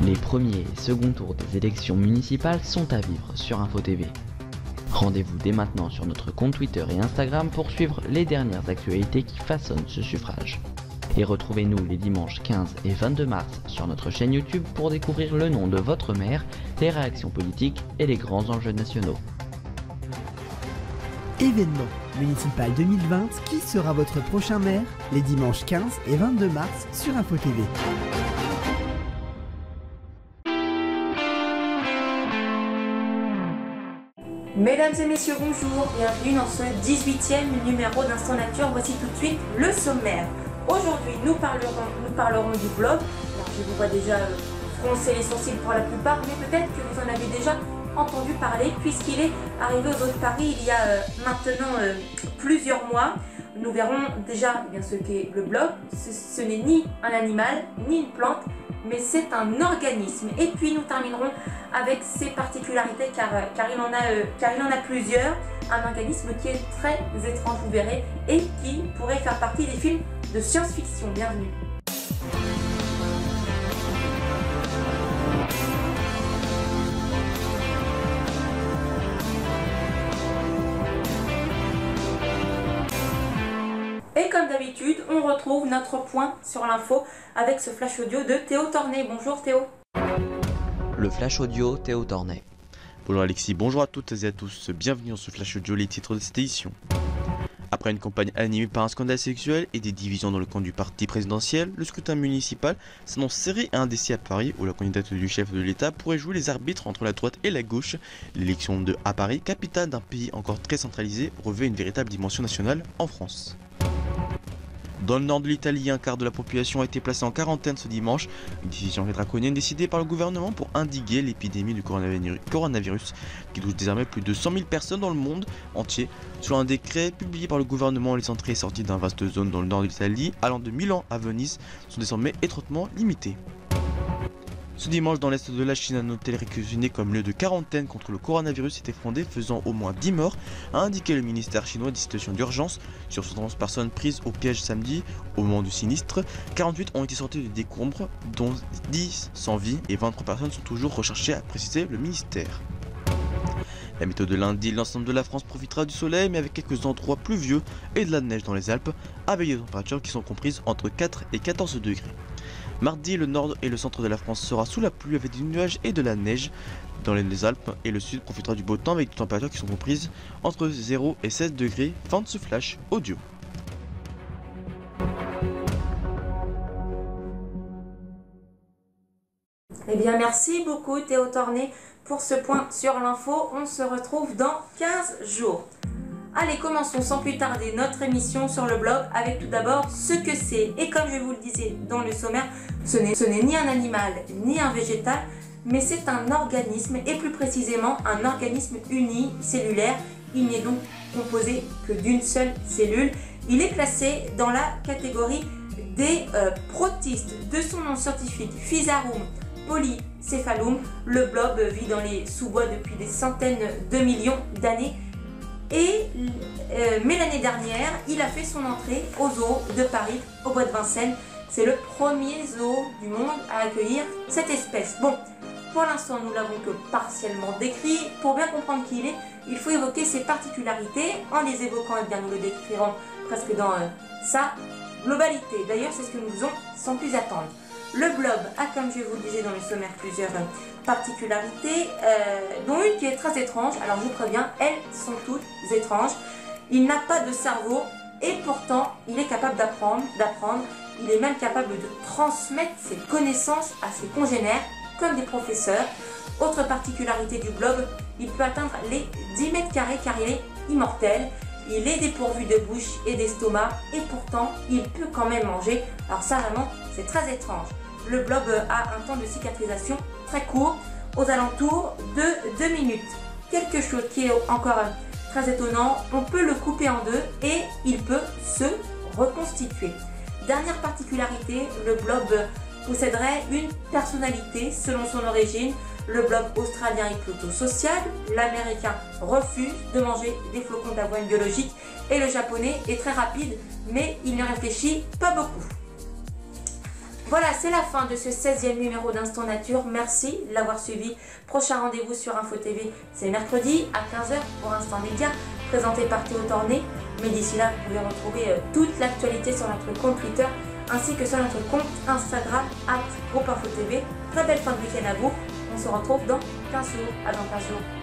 Les premiers et seconds tours des élections municipales sont à vivre sur Info TV. Rendez-vous dès maintenant sur notre compte Twitter et Instagram pour suivre les dernières actualités qui façonnent ce suffrage. Et retrouvez-nous les dimanches 15 et 22 mars sur notre chaîne YouTube pour découvrir le nom de votre maire, les réactions politiques et les grands enjeux nationaux. Événement municipal 2020, qui sera votre prochain maire? Les dimanches 15 et 22 mars sur Info TV. Mesdames et messieurs, bonjour, bienvenue dans ce 18e numéro d'Instant Nature. Voici tout de suite le sommaire. Aujourd'hui, nous parlerons du blog. Alors, je vous vois déjà froncer les sourcils pour la plupart, mais peut-être que vous en avez déjà entendu parler puisqu'il est arrivé aux Eaux de Paris il y a maintenant plusieurs mois. Nous verrons déjà ce qu'est le blog. Ce n'est ni un animal, ni une plante, mais c'est un organisme. Et puis nous terminerons avec ses particularités car il en a plusieurs. Un organisme qui est très étrange, vous verrez, et qui pourrait faire partie des films de science-fiction. Bienvenue. Et comme d'habitude, on retrouve notre point sur l'info avec ce flash audio de Théo Tornet. Bonjour Théo. Le flash audio Théo Tornet. Bonjour Alexis, bonjour à toutes et à tous, bienvenue dans ce flash audio, les titres de cette édition. Après une campagne animée par un scandale sexuel et des divisions dans le camp du parti présidentiel, le scrutin municipal s'annonce serré et indécis à Paris, où la candidate du chef de l'État pourrait jouer les arbitres entre la droite et la gauche. L'élection à Paris, capitale d'un pays encore très centralisé, revêt une véritable dimension nationale en France. Dans le nord de l'Italie, un quart de la population a été placée en quarantaine ce dimanche, une décision draconienne décidée par le gouvernement pour endiguer l'épidémie du coronavirus qui touche désormais plus de 100 000 personnes dans le monde entier. Selon un décret publié par le gouvernement, les entrées et sorties d'un vaste zone dans le nord de l'Italie, allant de Milan à Venise, sont désormais étroitement limitées. Ce dimanche, dans l'est de la Chine, un hôtel réquisitionné comme lieu de quarantaine contre le coronavirus s'est effondré, faisant au moins 10 morts, a indiqué le ministère chinois des situations d'urgence. Sur 71 personnes prises au piège samedi, au moment du sinistre, 48 ont été sorties des décombres, dont 10 sans vie, et 23 personnes sont toujours recherchées, a précisé le ministère. La météo de lundi, l'ensemble de la France profitera du soleil, mais avec quelques endroits pluvieux et de la neige dans les Alpes, avec des températures qui sont comprises entre 4 et 14 degrés. Mardi, le nord et le centre de la France sera sous la pluie avec du nuage et de la neige. Dans les Alpes et le sud profitera du beau temps avec des températures qui sont comprises entre 0 et 16 degrés. Fin de ce flash audio. Eh bien, merci beaucoup Théo Tornet pour ce point sur l'info. On se retrouve dans 15 jours. Allez, commençons sans plus tarder notre émission sur le blog avec tout d'abord ce que c'est. Et comme je vous le disais dans le sommaire, ce n'est ni un animal ni un végétal, mais c'est un organisme et plus précisément un organisme unicellulaire. Il n'est donc composé que d'une seule cellule. Il est classé dans la catégorie des protistes. De son nom scientifique, Physarum polycephalum, le blob vit dans les sous-bois depuis des centaines de millions d'années. Mais l'année dernière, il a fait son entrée au zoo de Paris, au bois de Vincennes. C'est le premier zoo du monde à accueillir cette espèce. Bon, pour l'instant, nous l'avons que partiellement décrit. Pour bien comprendre qui il est, il faut évoquer ses particularités. En les évoquant, eh bien, nous le décrirons presque dans sa globalité. D'ailleurs, c'est ce que nous faisons sans plus attendre. Le blob a, comme je vous le disais dans le sommaire, plusieurs particularités, dont une qui est très étrange. Alors je vous préviens, elles sont toutes étranges. Il n'a pas de cerveau et pourtant il est capable d'apprendre. Il est même capable de transmettre ses connaissances à ses congénères comme des professeurs. Autre particularité du blob, il peut atteindre les 10 mètres carrés car il est immortel. Il est dépourvu de bouche et d'estomac et pourtant il peut quand même manger. Alors ça vraiment c'est très étrange. Le blob a un temps de cicatrisation très court, aux alentours de 2 minutes. Quelque chose qui est encore très étonnant, on peut le couper en deux et il peut se reconstituer. Dernière particularité, le blob posséderait une personnalité selon son origine. Le blob australien est plutôt sociable, l'américain refuse de manger des flocons d'avoine biologique et le japonais est très rapide mais il ne réfléchit pas beaucoup. Voilà, c'est la fin de ce 16e numéro d'Instant Nature. Merci de l'avoir suivi. Prochain rendez-vous sur Info TV, c'est mercredi à 15h pour Instant Média, présenté par Théo Tornet. Mais d'ici là, vous pouvez retrouver toute l'actualité sur notre compte Twitter ainsi que sur notre compte Instagram @groupeinfotv. Très belle fin de week-end à vous. On se retrouve dans 15 jours. À dans 15 jours.